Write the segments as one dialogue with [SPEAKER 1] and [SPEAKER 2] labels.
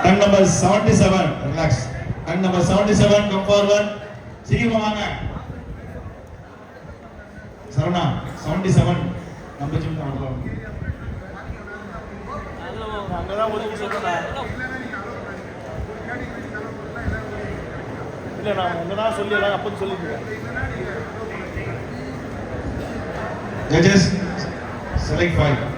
[SPEAKER 1] Turn number 77. Relax. Turn number 77. Come forward. சீக்கிரமா வாங்க. சரவணா 77 நம்ம ஜிம் தான் வரலாம்.
[SPEAKER 2] அங்கதான் ஒதுக்கி சொல்றேன். இல்ல நான் அங்கதான் சொல்லலாம் அப்போ சொல்லிருக்கேன்.
[SPEAKER 1] Judges select 5.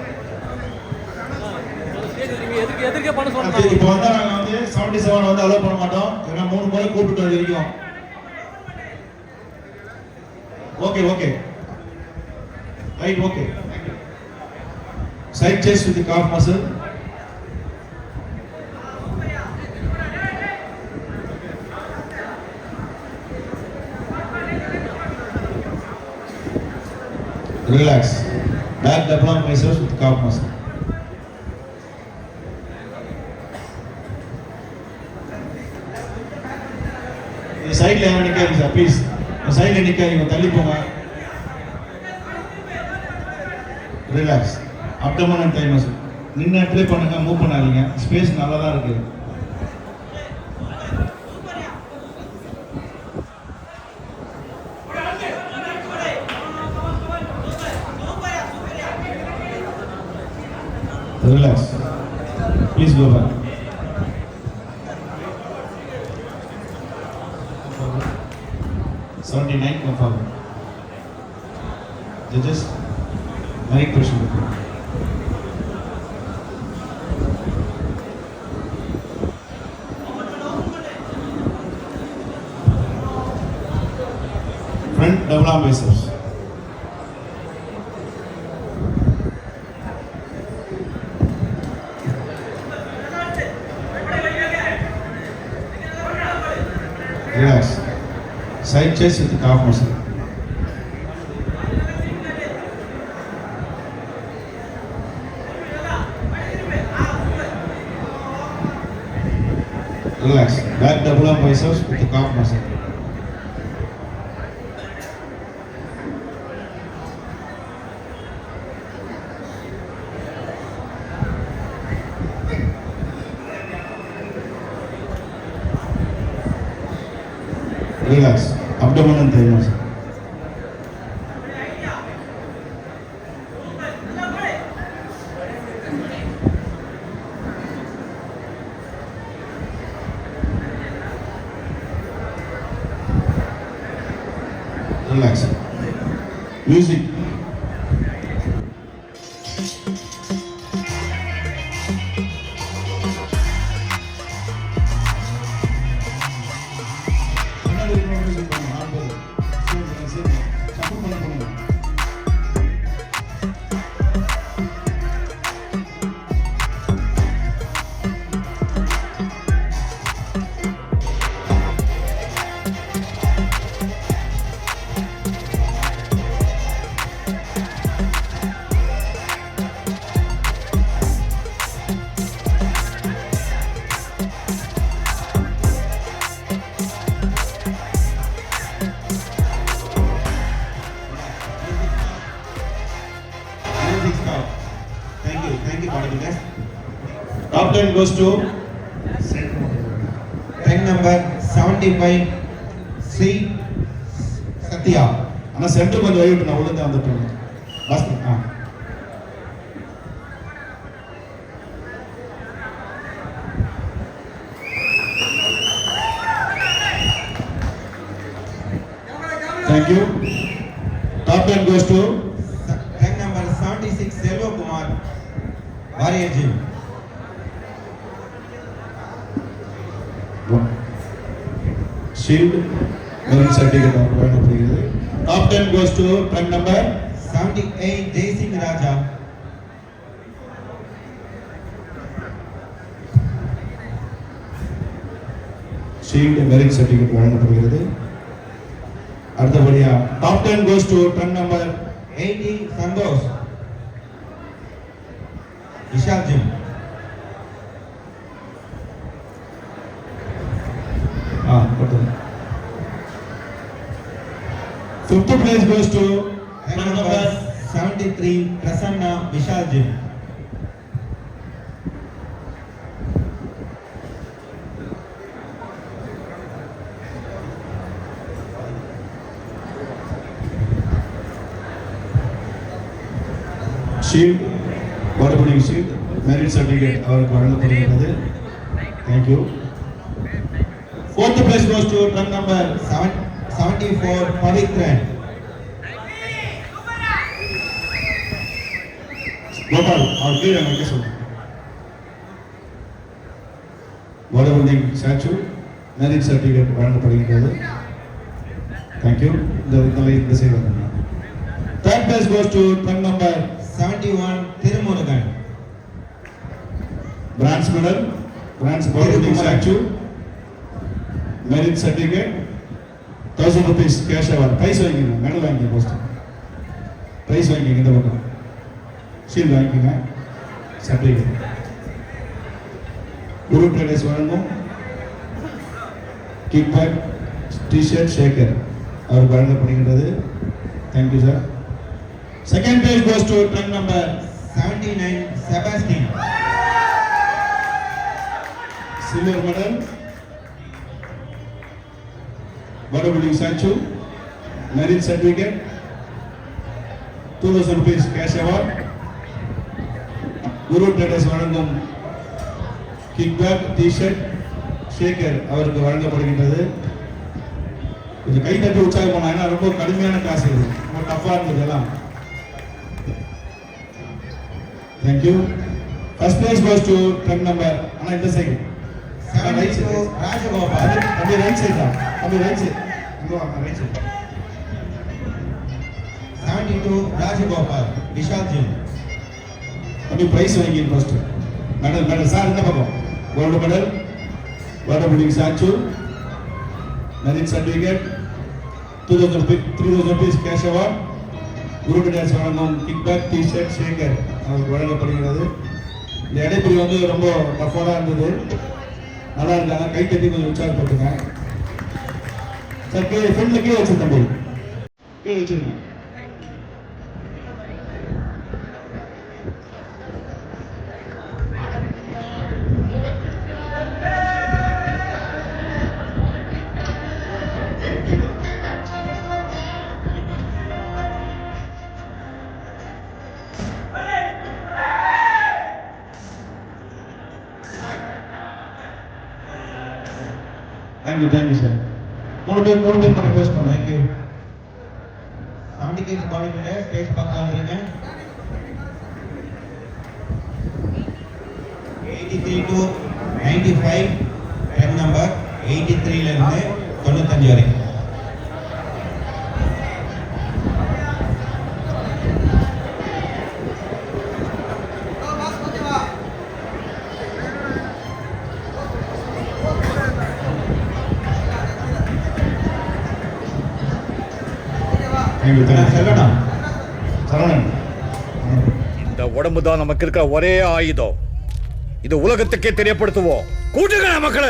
[SPEAKER 2] எதுக்கு பண்ண சொல்றாங்க?
[SPEAKER 1] இப்போ வந்து நாங்க வந்து 77 வந்து அலோவ் பண்ண மாட்டோம். ஏன்னா 3 முறை கூப்பிட்டு வந்திருக்கோம். Okay. Right, okay. Side chest with the calf muscle. Relax. Back double arm biceps with calf muscle. இந்த சைடுல யாரும் நிக்காதீங்க சார் ப்ளீஸ். இந்த சைடுல நிக்காதீங்க, தள்ளி போங்க. Relax. Abdomen and thigh muscle. நின்று ட்ரை பண்ணுங்க, மூவ் பண்ணாதீங்க. ஸ்பேஸ் நல்லா தான் இருக்கு. Relax. Please go back. Come forward. Judges, mic pressure. Front double arm biceps. Relax. Side chest with the calf muscle. Relax. Back double arm biceps with the calf muscle. Relax. Abdomen and thigh muscle. Relax. Music. Thank you, bodybuilders. Top 10 goes to ring number 75, C. Satya. Ana center konja vayu na ulunda vandittu. Bas. Thank you. Top 10 goes to ring number 76, Selva Kumar, Warrior Gym. Shield, merit certificate available. Top 10 goes to ring number 78, Jay Singh Raja. Shield, merit certificate available. அடுத்தபடியா top 10 goes to டன் number 80 Santhosh Vishal gym. Fifth place goes to டன் number 73 Prasanna Vishal gym. Shield body building shield merit certificate அவருக்கு வழங்கப்படுகிறது. Thank you. Fourth place goes to trunk number 74 Pavitran. Gopal, our leader, I guess. Water building statue, merit certificate வழங்கப்படுகிறது. Thank you. The same one. Third place goes to trunk number 71 Tirumurugan. Bronze medal, bronze water building statue. Merit certificate, 1000 rupees cash award. Prize வாங்கிங்க, medal வாங்கிங்க post. Prize வாங்கிங்க இந்த பக்கம். Shield வாங்கிங்க, certificate. Guru Traders வழங்கும் kickback t-shirt shaker அவருக்கு வழங்கப்படுகிறது. Thank you sir. Second place goes to trunk number 79 Sebastian. Silver medal. Water building statue, merit certificate, 2000 rupees cash award. Guru Traders வழங்கும் kickback t-shirt shaker அவருக்கு வழங்கப்படுகின்றது. கொஞ்சம் கை தட்டி உற்சாகம் பண்ணலாம், ஏன்னா ரொம்ப கடுமையான காசு இது, ரொம்ப டஃபா இருந்தது எல்லாம். Thank you. First place goes to trunk number ஆனா இந்த சைடு ராஜகோபால். தம்பி ரைட் சைடு தான், தம்பி ரைட் சைடு இங்க வாங்க, right side 72 Rajagopal Vishal gym. தம்பி பிரைஸ் வாங்கி ஃபர்ஸ்ட் மெடல் சார் இந்த பக்கம். Gold medal, water building statue, merit certificate, 3000 rupees cash award. Guru traders வழங்கும் கிக்பேக் டி-ஷர்ட் ஷேக்கர் அவருக்கு வழங்கப்படுகிறது. இந்த இடைப்பிரி வந்து ரொம்ப டஃபாக இருந்தது, நல்லா இருக்காங்க, கை தட்டி கொஞ்சம் உற்சாகப்படுத்துங்க சார். கீழே ஃப்ரெண்ட்ல கீழே வச்சு தம்பி கீழே வச்சுருங்க. Thank you sir. மூணு பேர் பண்ணி போஸ்ட் பண்ணோம். Thank you. 70 kg body builder stage பக்கம் வந்துருங்க. 83 to 95 டைம் நம்பர் 83 ல இருந்து 95 வரை.
[SPEAKER 3] இந்த உடம்பு தான் நமக்கு இருக்க ஒரே ஆயுதம். இது உலகத்துக்கே தெரியப்படுத்துவோம். கூட்டுங்க மக்களை.